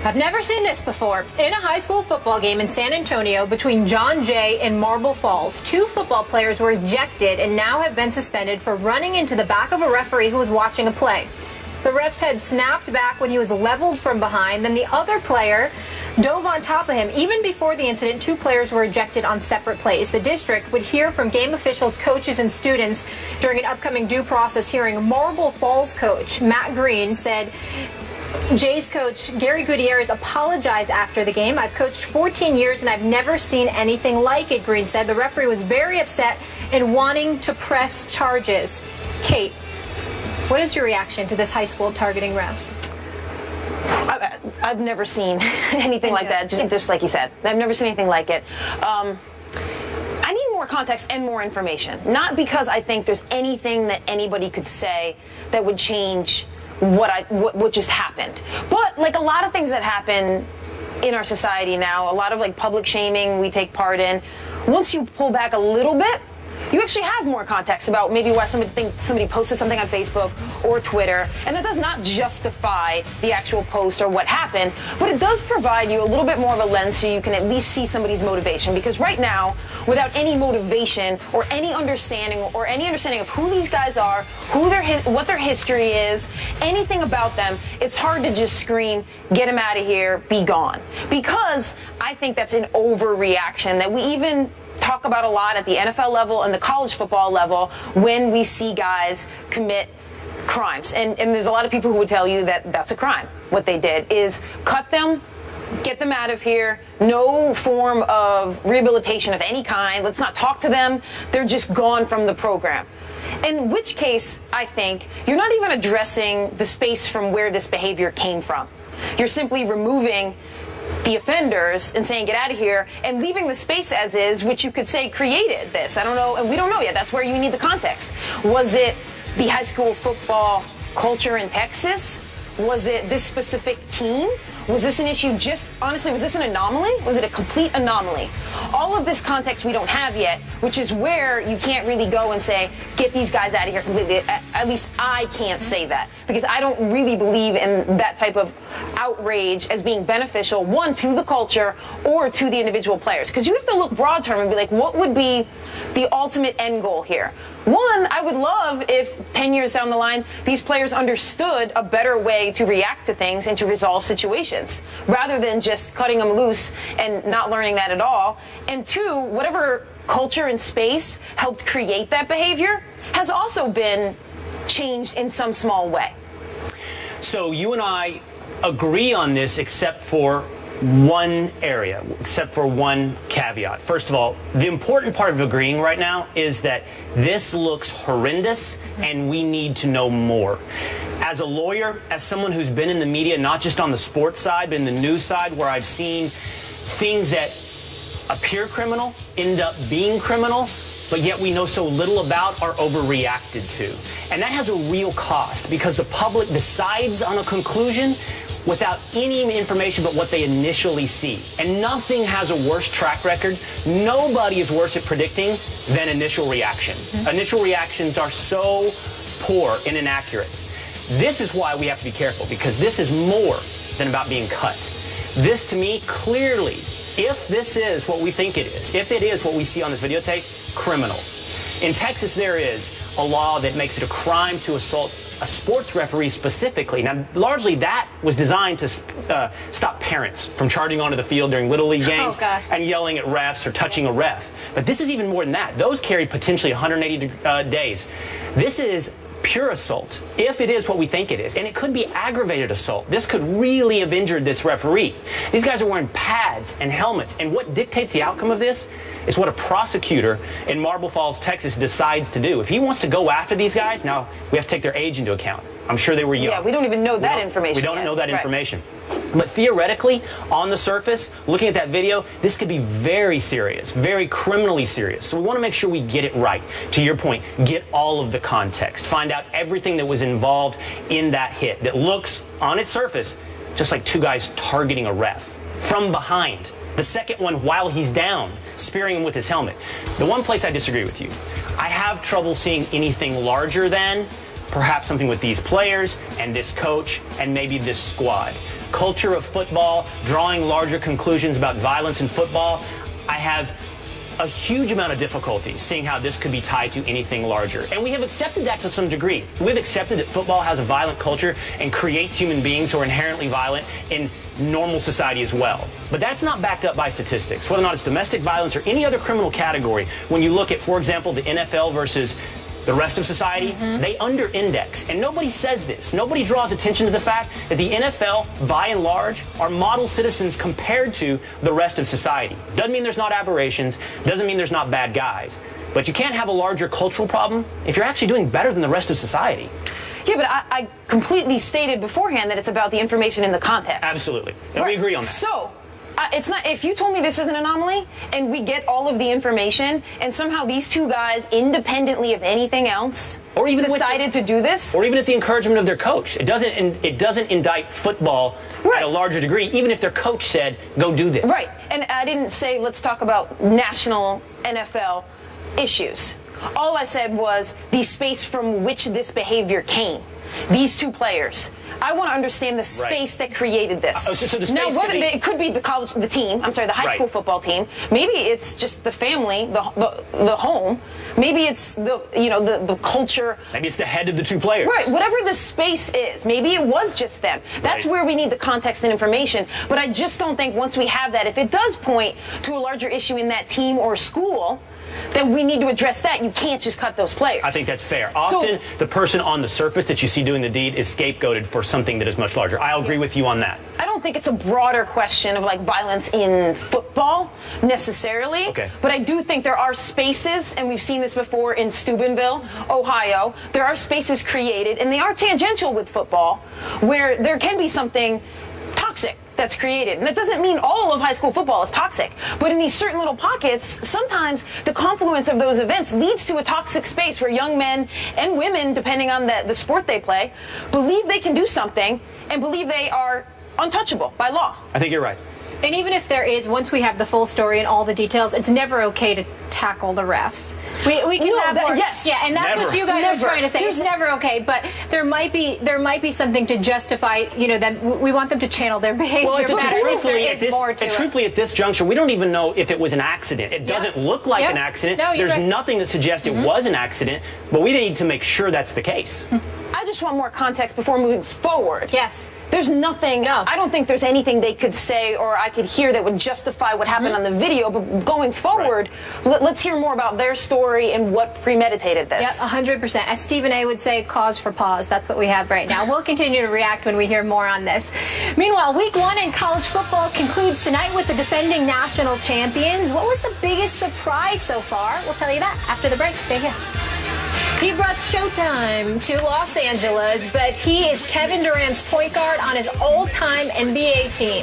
I've never seen this before. In a high school football game in San Antonio between John Jay and Marble Falls, 2 football players were ejected and now have been suspended for running into the back of a referee who was watching a play. The ref's head snapped back when he was leveled from behind. Then the other player dove on top of him. Even before the incident, 2 players were ejected on separate plays. The district would hear from game officials, coaches, and students during an upcoming due process hearing. Marble Falls coach Matt Green said Jay's coach, Gary Gutierrez, apologized after the game. I've coached 14 years and I've never seen anything like it, Green said. The referee was very upset and wanting to press charges. Kate, what is your reaction to this high school targeting refs? I've never seen anything like that, just like you said. I've never seen anything like it. I need more context and more information. Not because I think there's anything that anybody could say that would change what just happened. But like a lot of things that happen in our society now, a lot of like public shaming we take part in, once you pull back a little bit, you actually have more context about maybe why somebody posted something on Facebook or Twitter, and that does not justify the actual post or what happened, but it does provide you a little bit more of a lens so you can at least see somebody's motivation. Because right now, without any motivation or any understanding of who these guys are, what their history is, anything about them, it's hard to just scream, get them out of here, be gone. Because I think that's an overreaction that we even talk about a lot at the NFL level and the college football level when we see guys commit crimes. And there's a lot of people who would tell you that that's a crime. What they did is cut them, get them out of here, no form of rehabilitation of any kind. Let's not talk to them. They're just gone from the program. In which case, I think, you're not even addressing the space from where this behavior came from. You're simply removing the offenders and saying get out of here and leaving the space as is, which you could say created this. I don't know, and we don't know yet. That's where you need the context. Was it the high school football culture in Texas? Was it this specific team? Was this an issue honestly, was this an anomaly? Was it a complete anomaly? All of this context we don't have yet, which is where you can't really go and say, get these guys out of here completely. At least I can't say that, because I don't really believe in that type of outrage as being beneficial, one, to the culture or to the individual players. Because you have to look broad term and be like, what would be the ultimate end goal here? One, I would love if 10 years down the line, these players understood a better way to react to things and to resolve situations, rather than just cutting them loose and not learning that at all. And 2, whatever culture and space helped create that behavior has also been changed in some small way. So you and I agree on this except for one area, except for one caveat. First of all, the important part of agreeing right now is that this looks horrendous and we need to know more. As a lawyer, as someone who's been in the media, not just on the sports side, but in the news side, where I've seen things that appear criminal, end up being criminal, but yet we know so little about, are overreacted to. And that has a real cost, because the public decides on a conclusion without any information but what they initially see. And nothing has a worse track record. Nobody is worse at predicting than initial reaction. Initial reactions are so poor and inaccurate. This is why we have to be careful, because this is more than about being cut. This, to me, clearly, if this is what we think it is, if it is what we see on this videotape, criminal. In Texas, there is a law that makes it a crime to assault a sports referee specifically. Now, largely that was designed to stop parents from charging onto the field during Little League games and yelling at refs or touching a ref. But this is even more than that. Those carry potentially 180 days. This is pure assault, if it is what we think it is. And it could be aggravated assault. This could really have injured this referee. These guys are wearing pads and helmets. And what dictates the outcome of this is what a prosecutor in Marble Falls, Texas decides to do. If he wants to go after these guys, now we have to take their age into account. I'm sure they were young. Yeah, we don't even know that information. We don't know that information. But theoretically, on the surface, looking at that video, this could be very serious, very criminally serious. So we want to make sure we get it right. To your point, get all of the context. Find out everything that was involved in that hit that looks, on its surface, just like 2 guys targeting a ref from behind. The second one while he's down, spearing him with his helmet. The one place I disagree with you, I have trouble seeing anything larger than perhaps something with these players and this coach and maybe this squad. culture of football, drawing larger conclusions about violence in football, I have a huge amount of difficulty seeing how this could be tied to anything larger. And we have accepted that to some degree. We've accepted that football has a violent culture and creates human beings who are inherently violent in normal society as well. But that's not backed up by statistics. Whether or not it's domestic violence or any other criminal category, when you look at, for example, the NFL versus the rest of society, they under-index. And nobody says this. Nobody draws attention to the fact that the NFL, by and large, are model citizens compared to the rest of society. Doesn't mean there's not aberrations. Doesn't mean there's not bad guys. But you can't have a larger cultural problem if you're actually doing better than the rest of society. Yeah, but I completely stated beforehand that it's about the information in the context. Absolutely. And we agree on that. So, it's not, if you told me this is an anomaly and we get all of the information and somehow these two guys, independently of anything else, or even decided to do this, or even at the encouragement of their coach, it doesn't indict football at a larger degree, even if their coach said, go do this. Right. And I didn't say let's talk about national NFL issues. All I said was the space from which this behavior came. These two players. I want to understand the space that created this. So the space now, it could be the high school football team. Maybe it's just the family, the home. Maybe it's the culture. Maybe it's the head of the two players. Right. Whatever the space is. Maybe it was just them. That's where we need the context and information. But I just don't think once we have that, if it does point to a larger issue in that team or school, then we need to address that. You can't just cut those players. I think that's fair. Often, the person on the surface that you see doing the deed is scapegoated for something that is much larger. I'll agree with you on that. I don't think it's a broader question of like violence in football necessarily. Okay. But I do think there are spaces, and we've seen this before in Steubenville, Ohio. There are spaces created, and they are tangential with football, where there can be something toxic that's created. And that doesn't mean all of high school football is toxic. But in these certain little pockets, sometimes the confluence of those events leads to a toxic space where young men and women, depending on the sport they play, believe they can do something and believe they are untouchable by law. I think you're right. And even if there is, once we have the full story and all the details, it's never okay to tackle the refs. We can have more. Yes. Yeah, and that's what you guys are trying to say. It's never okay, but there might be something to justify, that we want them to channel their behavior better. Truthfully, at this juncture, we don't even know if it was an accident. It doesn't look like an accident. No, There's nothing that suggests it was an accident, but we need to make sure that's the case. I just want more context before moving forward. Yes. There's nothing, I don't think there's anything they could say or I could hear that would justify what happened on the video, but going forward, let's hear more about their story and what premeditated this. Yep, 100%. As Stephen A. would say, cause for pause. That's what we have right now. We'll continue to react when we hear more on this. Meanwhile, week 1 in college football concludes tonight with the defending national champions. What was the biggest surprise so far? We'll tell you that after the break. Stay here. He brought Showtime to Los Angeles, but he is Kevin Durant's point guard on his all-time NBA team.